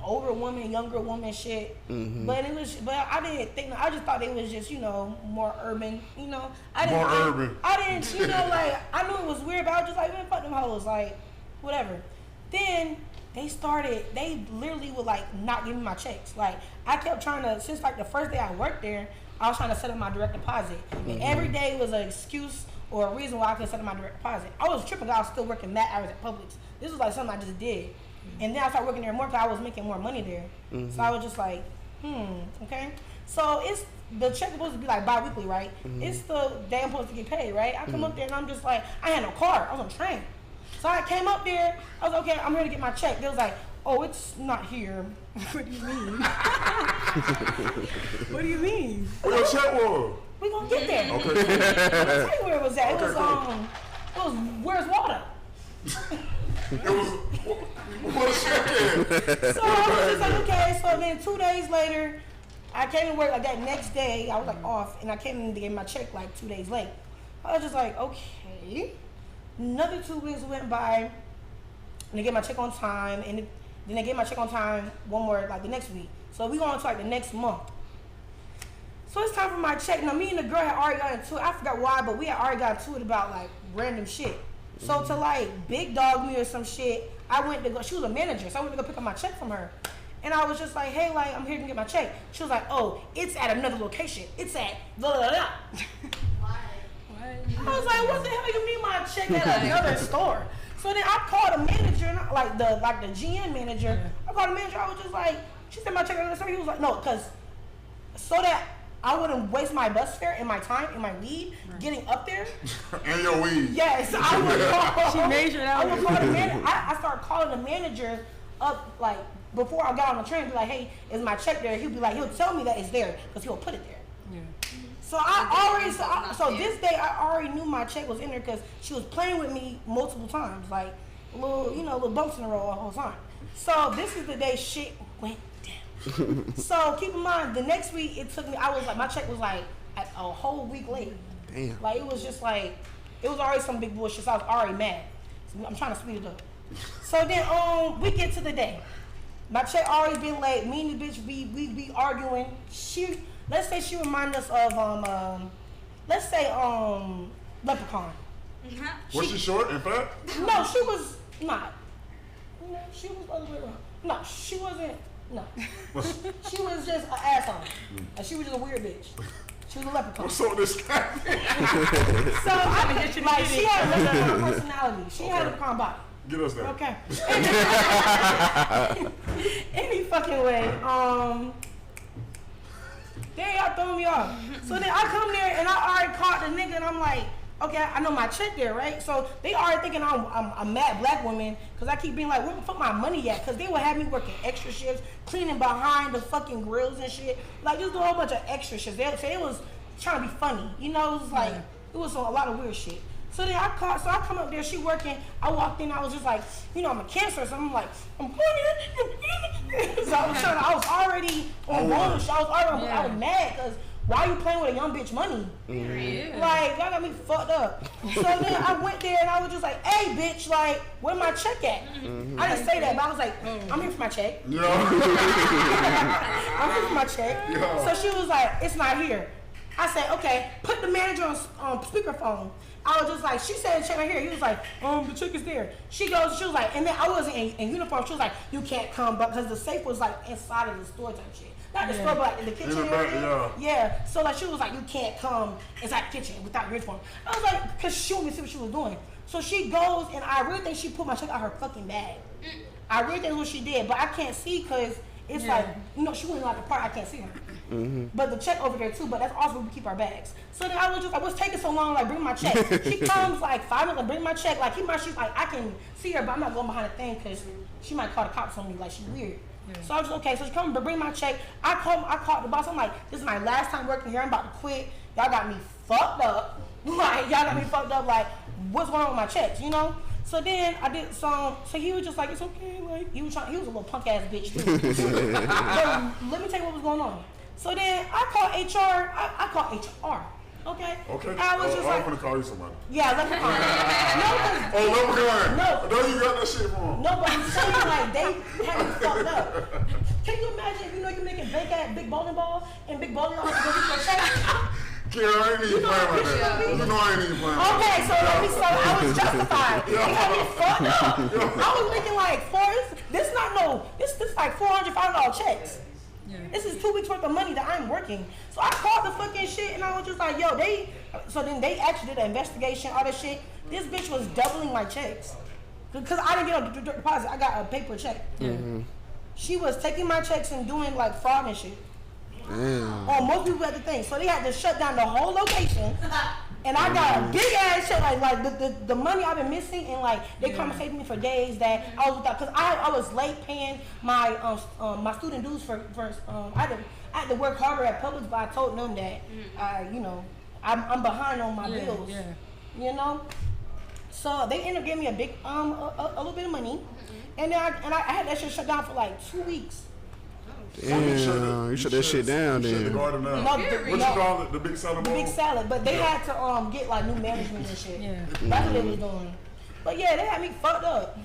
older woman, younger woman shit. But I didn't think, I just thought it was just, you know, more urban, you know. I didn't, you know, like, I knew it was weird, but I was just like, man, fuck them hoes, like, whatever. Then they literally would like not give me my checks. Like, I kept trying to, since like the first day I worked there, I was trying to set up my direct deposit. And every day was an excuse or a reason why I couldn't set up my direct deposit. I was tripping because I was still working mad hours at Publix. This was like something I just did. And then I started working there more because I was making more money there. So I was just like, okay. So it's, the check supposed to be like bi-weekly, right? It's the day I'm supposed to get paid, right? I come up there and I'm just like, I had no car. I was on a train. So I came up there. I was like, okay, I'm here to get my check. They was like, oh, it's not here. What do you mean? What do you mean? Where your check was? We gonna get there. Okay. I'm gonna tell you where it was at. It was, cool. Where's water? It was, what a check is? So I was just like, okay. So then 2 days later, I came to work like that next day. I was like off, and I came in to get my check like 2 days late. I was just like, okay. Another 2 weeks went by, and they get my check on time, and then they get my check on time one more like the next week. So we go on to like the next month. So it's time for my check. Now me and the girl had already got into it. I forgot why, but we had already got into it about like random shit. So to like big dog me or some shit, I went to go, she was a manager, so I went to go pick up my check from her. And I was just like, hey, like, I'm here to get my check. She was like, oh, it's at another location. It's at blah, blah, blah. Why? I was like, what the hell you mean my check at another store? So then I called the manager, and the GM manager. I called the manager, I was just like, she said my check at another store. He was like, no, because so that I wouldn't waste my bus fare and my time and my weed getting up there. And your weed. Yes, I would call. She measured out. I would call the manager. I started calling the manager up like before I got on the train. Be like, hey, is my check there? He'll be like, he'll tell me that it's there because he'll put it there. Yeah. So so this day I already knew my check was in there because she was playing with me multiple times, like little bumps in the road the whole time. So this is the day shit went down. So keep in mind, the next week it took me. I was like, my check was like a whole week late. Damn. Like it was just like, it was already some big bullshit. So I was already mad. So I'm trying to speed it up. So then we get to the day. My check already been late. Me and the bitch we arguing. Let's say she reminded us of Leprechaun. Was she short, in fact? No, she was not. No, she was the other way around. No, she wasn't. No. She was just an asshole. And she was just a weird bitch. She was a leprechaun. What's up with this guy? So I mean, like she had a leprechaun personality. She had a leprechaun body. Get us there. Okay. Any fucking way. They y'all throwing me off. So then I come there and I already caught the nigga and I'm like, okay, I know my check there, right? So they already thinking I'm a mad black woman because I keep being like, where the fuck my money at? Because they would have me working extra shifts, cleaning behind the fucking grills and shit. Like, just a whole bunch of extra shifts. It was trying to be funny. You know, it was like, it was a lot of weird shit. So then I come up there, she working. I walked in, I was just like, you know, I'm a cancer, so I'm like, I'm going here. So I was already on bonus. I was mad because why you playing with a young bitch money? Like, y'all got me fucked up. So then I went there and I was just like, hey bitch, like, where my check at? I didn't say that, but I was like, I'm here for my check. Yeah. I'm here for my check. Yeah. So she was like, it's not here. I said, okay, put the manager on speakerphone. I was just like, she said check right here. He was like, the check is there. She was like, and then I wasn't in uniform. She was like, you can't come, but because the safe was like inside of the store type shit. Not the store, but like in the kitchen area. Yeah. So like she was like, you can't come inside the kitchen without uniform. I was like, because she wanted me to see what she was doing. So she goes, and I really think she put my check out her fucking bag. I really think that's what she did, but I can't see because it's like, you know, she wouldn't like the part. I can't see her. But the check over there too, but that's also where we keep our bags. So then I was just like, what's taking so long? Like, bring my check. She comes like 5 minutes, bring my check. Like, she's like, I can see her, but I'm not going behind the thing because she might call the cops on me. Like, she's weird. So I was just, okay, so she comes, bring my check. I called the boss. I'm like, this is my last time working here. I'm about to quit. Y'all got me fucked up. Like, like, what's going on with my checks, you know? So then I did some. So he was just like, it's okay. Like, he was a little punk ass bitch too. But let me tell you what was going on. So then I called HR. I called HR. Okay. Okay. I was just like, I'm gonna call you somebody. Yeah, leprechaun. Leprechaun. No. No, you got that shit from. No, but I'm saying like they had me fucked up. Can you imagine if you know you're making big bowling ball and big bowling ball have to go get your check? Kira, I ain't even playing right now. You know I ain't even playing. Okay, so I was justified. They had me fucked up. I was making like this like $405 checks. This is 2 weeks worth of money that I'm working. So I called the fucking shit and I was just like, yo, so then they actually did an investigation, all that shit. This bitch was doubling my checks. Because I didn't get a direct deposit, I got a paper check. She was taking my checks and doing like fraud and shit. On most people at the thing. So they had to shut down the whole location. And I got a big ass check, like the money I've been missing, and like they compensated me for days that I was without, because I was late paying my my student dues for I had to work harder at Publix, but I told them that I'm behind on my bills. You know, so they ended up giving me a big a little bit of money, and then I had that shit shut down for like 2 weeks. Damn, you shut that shit down then. Shut the garden down. What you call it? The big salad bowl? The big salad, but they had to get like new management and shit. That's what they was doing. But yeah, they had me fucked up.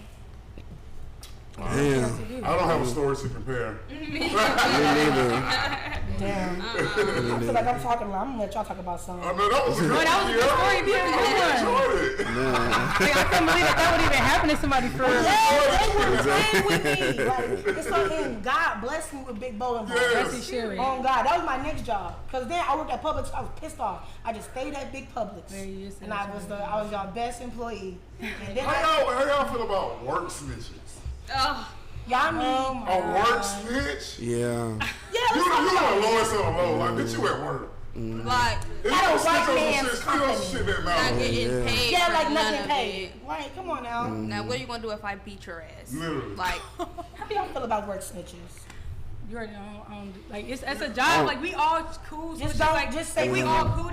Damn. I don't have a story to compare. Me neither. Damn. I feel like I'm gonna let y'all talk about something. I mean, that was a good story. Like, I couldn't believe that would even happen to somebody for real. Yeah, they were playing with me. Like, it's something, God blessed me with big bowling balls. Yes. Oh God, that was my next job. Cause then I worked at Publix. I was pissed off. I just stayed at big Publix, and I was y'all best employee. And then how y'all feel about work snitches? Y'all mean a work snitch? Yeah. Yeah, You the lowest of the low. Like, bitch, you at work. Like, at a white man's company. Shit that not matters. getting paid. Yeah, for like none nothing of paid. it. Like, come on now. Now, what are you gonna do if I beat your ass? Literally. Like, How do y'all feel about work snitches? You already know, like it's a job. Like we all cool. So Just it's don't- like just say we we all know. cool.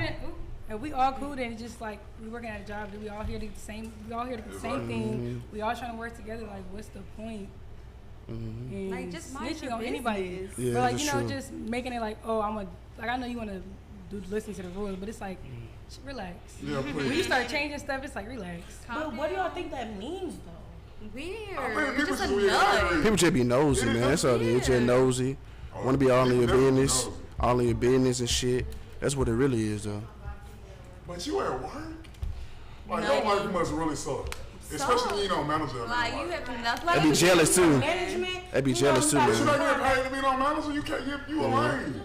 And we all cool. And it's just like we working at a job. That we all here to the same. We all here to the same thing. We all trying to work together. Like, what's the point? And Like, just mind snitching your on anybody. business. Yeah, But like, that's you know, true. just making it like, oh, I know you want to listen to the rules, but it's like, relax. Yeah, When you please. start changing stuff, it's like, relax. But what do y'all think that means though? Weird. I mean, You're people just a just weird. nut. People just be nosy, man. That's all they just nosy. Want to be all in your business, all in your business and shit. That's what it really is, though. But you at work? Like, your life must really suck. Especially when you don't manage that. Like, you have nothing. They be jealous too. Management. They be you know, jealous too, you But you gotta- not getting paid to be no manager? You can't get you a lane.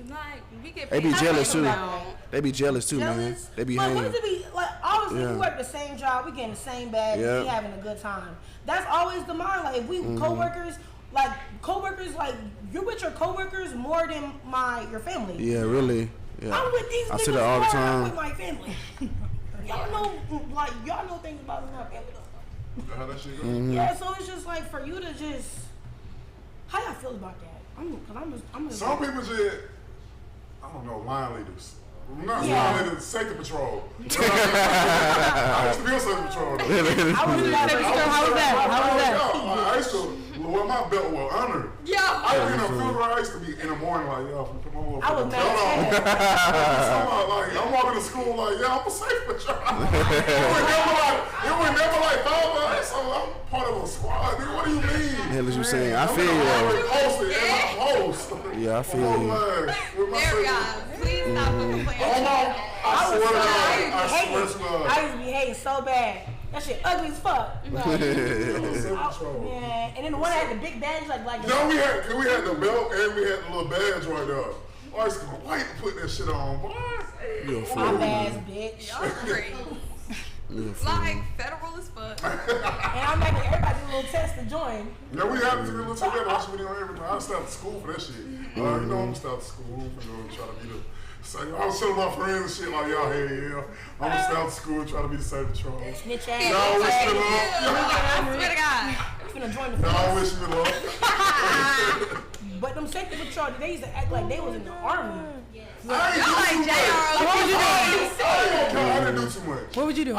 Like, we get They be paid jealous for too. now. They be jealous too, man. Jealous? They be But what hanging. does it be like? Obviously, Yeah. we work the same job, we getting the same bag, Yeah. we having a good time. That's always the mind. Like if we coworkers, like you're with your coworkers more than your family. Yeah, really. Yeah. I'm with these I niggas see that all the more than I'm time. with my family. y'all know things about my family. How that shit go? Yeah, so it's just like for you to just, how y'all feel about that? I'm just Some people just, I don't know, line leaders. Not Yeah. line leaders, safety patrol. I used to be a safety patrol. Though. I was never. How was that? How was that? I used to, well, my belt was honored. Yo. I used to be in the morning like, yo, put my motherfucking I was belt on. mad. I'm walking to school like, yeah, I'm a safe patrol. It was never like 5 of us, so I'm part of a squad. Nigga, what do you mean? Hell is you saying? I I'm feel in the you. already posted in my post. Yeah, I feel I'm you. like, with my There we safety- go. Please stop complaining. I swear to God, I swear to God. I used to be hating so bad. That shit ugly as fuck. Like, Safe patrol. yeah, and then the one that had the big badge, like No, we had the belt and we had the little badge right there. I used to go wait to put that shit on, boy. You a my fool. ass bitch. Y'all crazy. You a fool. Like federal as fuck. And I'm making everybody do a little test to join. Yeah, we had to do a little together. I should be on everything. I stopped school for that shit. You know, I'm gonna stop school. I'm gonna try to be the. So I was telling my friends and shit like, y'all, hey, yeah, I'm gonna stay out of school and try to be the safe patrol. Snitch ass. Y'all wish me luck. I swear to God. I'm finna join the Y'all force. wish me luck. But them safety patrol, they used to act like they was in the army. I Y'all like ain't do too much. What would you do? I didn't do too much. What would you do? I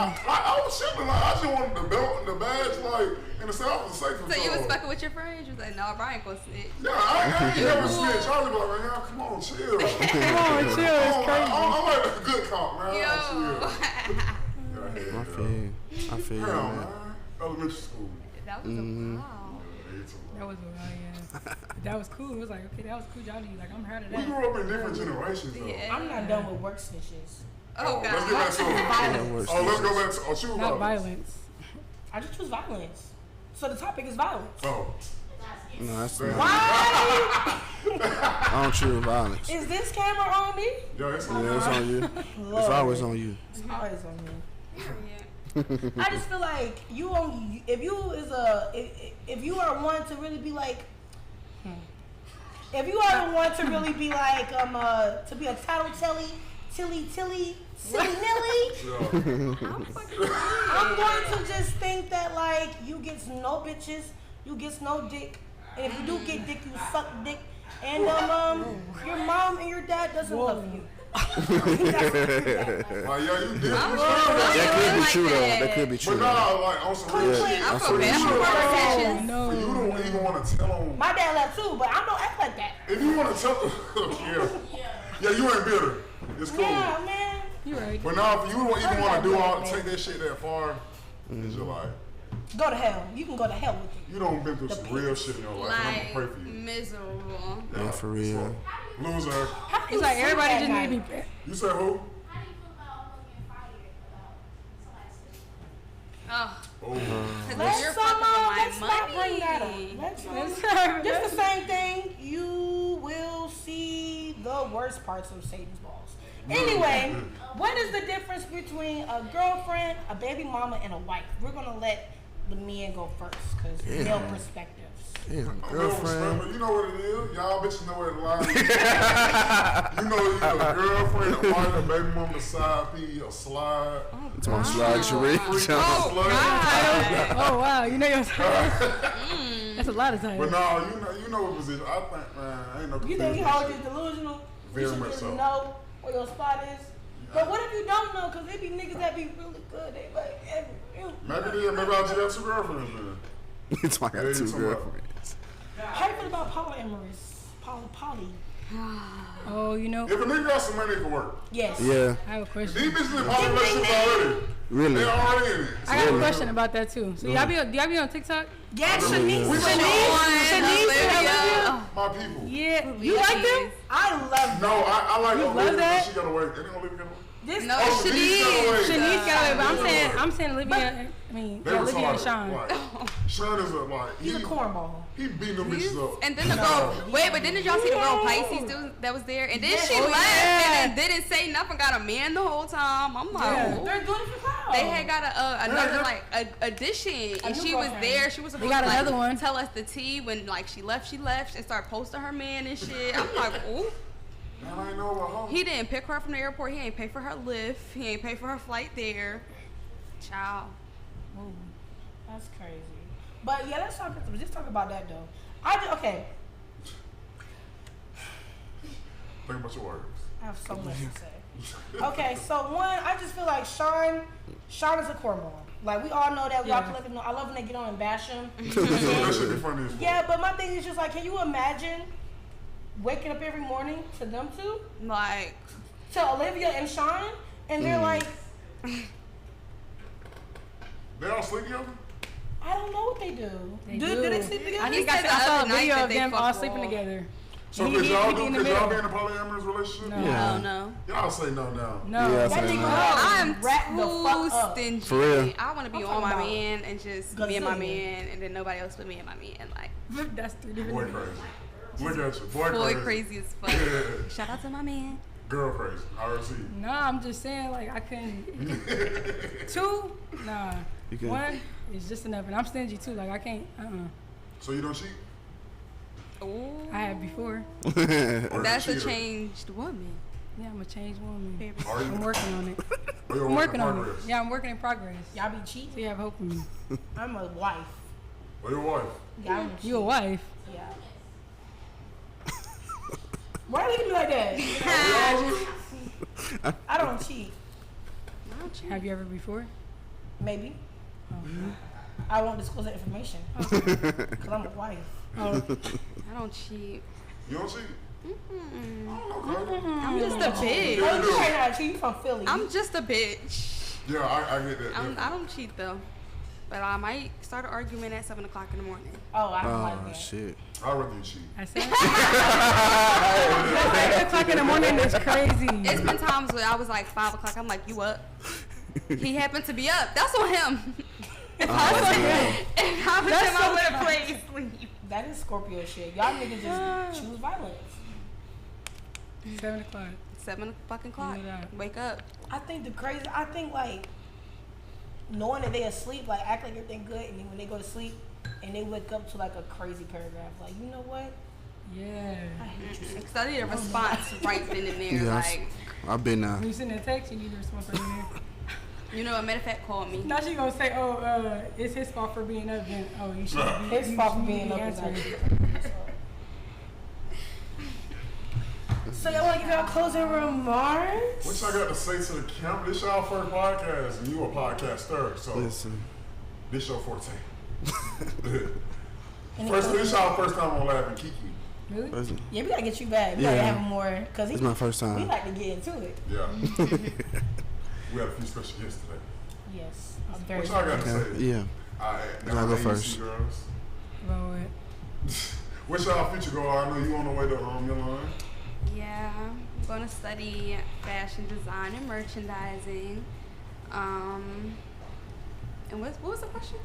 was chilling. Like, I just wanted the belt and the badge, like, in the South, the safe patrol. So you was fucking with your friends? You was like, no, Brian gonna snitch. Yeah, I ain't never snitch. I was like, man, y'all, come on, chill. Come on, chill. It's crazy. I'm like a good cop, man. Yo. I feel you. I feel you, Hell, man. man. Elementary school. That was a wow. That was yeah. That was cool. It was like, okay, that was cool. Y'all need like, I'm proud of We that. grew up in different generations, though. Yeah. I'm not done with work snitches. Oh Let's get God. back to Violence. let's go back to choose Not violence. violence. I just choose violence. So the topic is violence. Oh, No, that's not. Why I don't choose violence. is this camera on me? yeah, it's Yeah, it's on you. It's always on you. It's always on me. Period. I just feel like if you are one to really be like, if you are the one to really be like to be a tattletale, tilly silly nilly, I'm going to just think that like you get no bitches, you get no dick, and if you do get dick, you suck dick, and your mom and your dad doesn't love you. like, yeah, you did. That could be true, though. That could be But true. nah, like, on some real shit. I feel bad for politicians. No. You don't even want to tell them. My dad left too, but I don't act like that. If you want to tell yeah, you ain't bitter. It's cool. Yeah, man. You're right. But now, if you don't even want to do take that shit that far, it's your life. Go to hell. You can go to hell with it. You don't been through some real shit in your life, and I'm Like gonna pray for you. miserable. Yeah, for real. Loser. It's like everybody just need to be. You said who? Oh. Oh. Let's You're fucking with let's my not bring that up. money. Let's just the same thing. You will see the worst parts of Satan's balls. Anyway, what is the difference between a girlfriend, a baby mama, and a wife? We're gonna let the men go first because male perspectives. Damn, Girlfriend. girlfriend. You know what it is. Y'all bitches know where the line is. You know you a girlfriend, a wife, a baby mama, a side P, a slide. It's my slide charade. Oh, Slut. Oh wow, you know your That's a lot of But time. no, you know what position. I think, man, ain't no You think y'all just delusional? Very you should much just so. know where your spot is. But what if you don't know? Because there be niggas that be really good. They like Maybe I just got 2 girlfriends then. It's my Yeah, got you 2 talking girlfriends. How you feel about polyamorous? Poly. Oh, you know, If a nigga got some money, it can work. Yes. Yeah, I have a question. These bitches in poly relationships already. really. They already in it. I got a question about that too. So y'all be on TikTok? Yeah, Shanice. We Olivia. My people. Yeah. You like them? I love No, I like You Olivia, love that? but she got away. They didn't Olivia got away. this. No, Oh, Shanice got away. Shanice got away, but Yeah. I'm saying Olivia. I mean, They yeah, was Olivia and hard. Sean. Like, Sean is like He's a cornball. He beat them bitches up. And then the girl, wait, but didn't y'all see the girl Pisces dude that was there? And then Yes. she Oh, left yeah. and then didn't say nothing, got a man the whole time. I'm like, Yeah. ooh. They're doing it for clout. They had got another like addition, and new she was girlfriend. there. She was supposed got to like, another one. tell us the tea when like she left, and started posting her man and shit. I'm like, ooh, Man, I ain't know about her. He didn't pick her up from the airport. He ain't pay for her lift. He ain't pay for her flight there. Child. Ooh, that's crazy. But yeah, let's talk about that though. Okay. Think about your words. I have so much to say. Okay, so one, I just feel like Sean is a cornball. Like we all know that. We all collectively know. I love when they get on and bash him. That should be funny as fuck. Yeah, but my thing is just like, can you imagine waking up every morning to them two, Like, to Olivia and Sean, and they're like, They all sleep together? I don't know what they do. They Do do. they sleep together? I think said the I saw other a night video that of they them fuck all raw. sleeping together. So He- could he- y'all he do? in the Could y'all middle. be in a polyamorous relationship? No. Yeah. no. Y'all say no now. No. Yeah, I That say nigga no. I'm wrapped the fuck too up. stingy. For real. I want to be I'm on my talking about man and just me and my gazillion. man, and then nobody else but me and my man. Like, That's 3 different. Boy crazy. Look at you. Boy boy crazy. crazy as fuck. Yeah. Shout out to my man. Girl crazy. RC. No, I'm just saying, like, I couldn't. 2? Nah. You can- 1 is just enough. And I'm stingy too. Like, I can't, So you don't cheat? Ooh. I have before. Or That's you a cheater? changed woman. Yeah, I'm a changed woman. Are you? I'm working on it. Or you're I'm working on progress? it. Yeah, I'm working in progress. Y'all be cheating? So you have hope for me. I'm a wife. Or your wife? Y'all don't cheat. You a wife? Yeah. Why are you looking at me like that? I don't cheat. Have you ever before? Maybe. Oh. I won't disclose that information. Because I'm a wife. Oh, I don't cheat. You don't cheat? Mm-mm. I don't know, Carter. I'm just a Oh, bitch. you right now, cheat. You from Philly. I'm just a bitch. Yeah, I get that. I don't cheat though, but I might start an argument at 7 o'clock in the morning. Oh, I don't like Oh that. shit. I'd rather you cheat. I said 8 o'clock in the morning is crazy. It's been times where I was like 5 o'clock. I'm like, you up? He happened to be up. That's on him. If I was him, I would have played sleep. That is Scorpio shit. Y'all niggas just choose violence. 7 o'clock. 7 fucking o'clock. Yeah. Wake up. I think like knowing that they asleep, like act like everything good, and then when they go to sleep and they wake up to like a crazy paragraph, like, you know what? Yeah. I hate you. Because I need a response right then and there. Yeah, Like, I've been When you send a text, you need to respond right there. you know, a matter of fact, call me. Now she gonna say, oh, it's his fault for being up. Then, oh, you should be. His you fault for should being be up is answering. actually. So y'all want to give y'all closing remarks? What y'all got to say to the camp? This y'all first podcast, and you a podcaster, so listen. this your forte. Any This closing- y'all first time on Laughing Kiki. Really? Listen. Yeah, we gotta get you back. We Yeah. gotta have more, cause It's my first we time. like to get into it. Yeah. We had a few special guests today. Yes, I'm very. What y'all got to Okay. say? Yeah. Y'all go ABC first. Girls. About what? What's y'all future goal? I know you on the way to Milan. Yeah, I'm going to study fashion design and merchandising. And what was the question?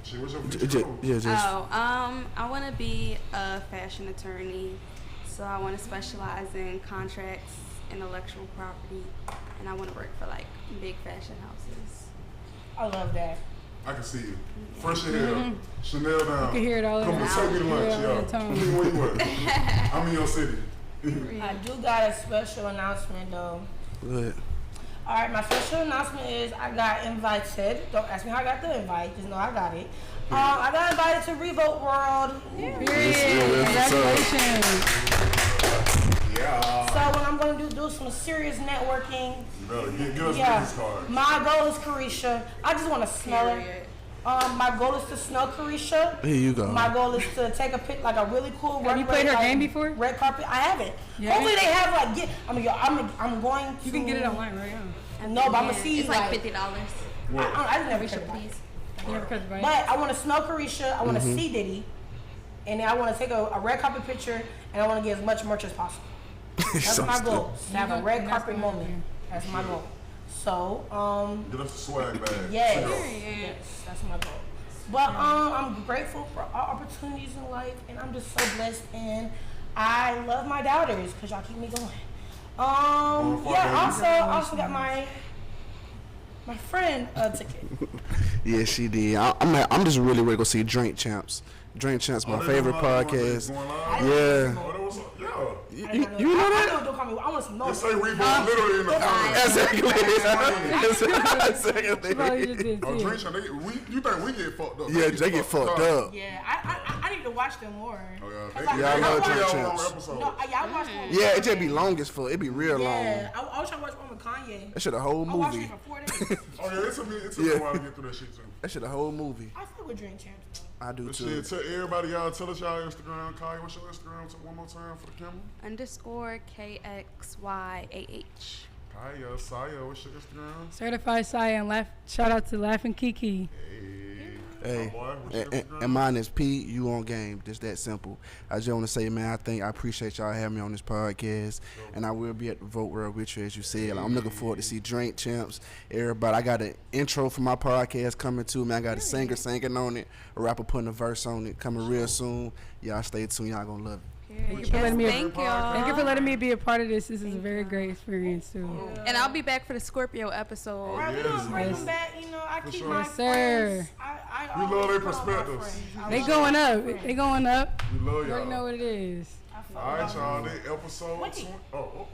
Shit, what's your future goal? Yeah, just I want to be a fashion attorney. So I want to specialize in contracts, intellectual property, and I want to work for like big fashion houses. I love that. I can see you. Fresh in here, Chanel down. You can hear it all in Come the and take me to lunch, yeah, all yo. the time. Where you at? I'm in your city. I do got a special announcement though. good. All right, my special announcement is I got invited. Don't ask me how I got the invite. Just know I got it. I got invited to Revote World. Period. Congratulations. Yeah. So what I'm going to do some serious networking. You better get us Yeah. business cards. My goal is Carisha. I just want to smell her. Period. My goal is to smell Carisha. Here you go. My goal is to take a pic, like a really cool. Have you played her game before? Red carpet. I haven't. Yeah. Hopefully they have like. I'm going to. You can get it online right now. No, but I'm Yeah, gonna see it's like like $50. I just never Carisha, tried. please. You never cut the bite? But I want to smell Carisha. I want to see Diddy, and then I want to take a red carpet picture, and I want to get as much merch as possible. That's So my stupid. goal. To have a red That's carpet good. moment. That's my goal. So Get us the swag bag. yes, Check it out. yes, that's my goal. But I'm grateful for all opportunities in life, and I'm just so blessed, and I love my daughters because y'all keep me going. Yeah. Also got my friend ticket. Yeah, she did. I'm just really ready to go see Drink Champs. Drink Champs, my Oh, they favorite doing live? They podcast. going live? Yeah. Oh, that was, yeah. You I know know that? Don't call me. I want some Just notes. say Reebok literally in the Exactly. Probably just did Oh, too. Drinks, you think we get fucked up? Yeah, they get fucked up. Yeah, I need to watch them more. Yeah, I love Drink Champs. No, I watched one. Yeah, it just be long as fuck. It be real Yeah, long. I was trying to watch one with Kanye. That shit a whole I watched movie. it for 4 days. Oh yeah, it took me a while to get through that shit too. That shit a whole movie. I feel with Drink Champs though. I do But too. shit, tell everybody, y'all, tell us y'all Instagram. Kyle, what's your Instagram? One more time for the camera. _KXYAH. Kaya, Saya, what's your Instagram? Certified Saya and shout out to Laughing Kiki. Hey, my boy, what's your Instagram? and mine is P. You on game. Just that simple. I just want to say, man, I appreciate y'all having me on this podcast, and I will be at the Vote World with you, as you said. I'm looking forward to see Drink Champs, everybody. I got an intro for my podcast coming too, man. I got a singer singing on it, a rapper putting a verse on it, coming real soon. Y'all stay tuned. Y'all gonna love it. Thank you for letting me. Thank y'all. Thank you for letting me be a part of this. This is a very great experience too. And I'll be back for the Scorpio episode. All right, we gonna bring them back. You know, I keep my Yes, sir. friends. I We love always their call my perspectives. friends. They going up. They going up. We love You already know y'all. what it is. All right, y'all. That episode. Wait. 20.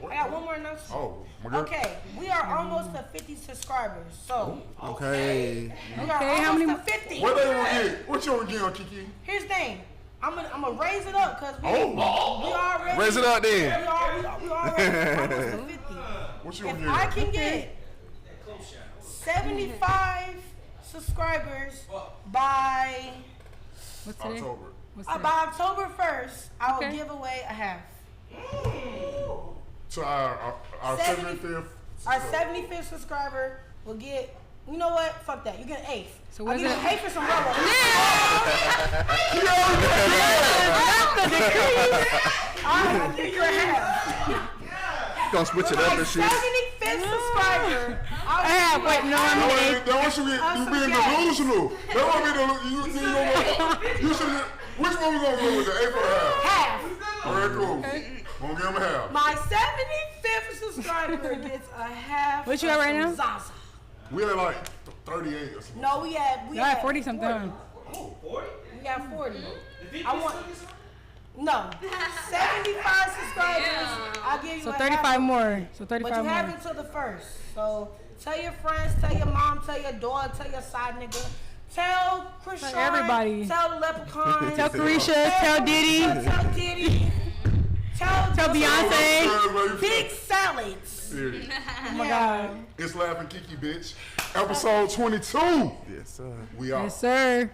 I got one more announcement. Oh, my girl. Okay, we are almost to 50 subscribers. So, Okay. we are Okay, how almost many- to 50. What they gonna get? What you gonna get on Kiki? Here's the thing. I'm gonna raise it up because we Oh. already Raise it up then. We already almost to 50. What you gonna If get? I can get 75 subscribers by What's today? October. What's today? by October 1st, I will Okay. give away a half. So our 75th. Our 75th subscriber will get. You know what? Fuck that. You get an eighth. So I'll what's give you it? an eighth for some rubber. I'll give you a half. Gonna switch it My up and shit. 75th subscriber. Wait, no, I'm That an what you get. You being delusional. That what be delusional. You should. Which one we gonna go with? The eighth or the half? Half. All right, cool. Gonna give him a half. My 75th subscriber gets a half. What you at of right some now? Zaza. We had like 38 or something. No, we had Y'all had 40 something. We got 40. I want. No, 75 subscribers. I'll give you So a 35 half. more. So But 35 you have more. until the 1st. So tell your friends, tell your mom, tell your daughter, tell your side nigga, tell Krishan, everybody. tell the Leprechaun, Tell Carisha. Tell Diddy. tell Diddy, tell Beyonce. Big salads. Period. Oh my God. It's Laughing Kiki, bitch. Episode 22. Yes, sir. We out. Yes, sir.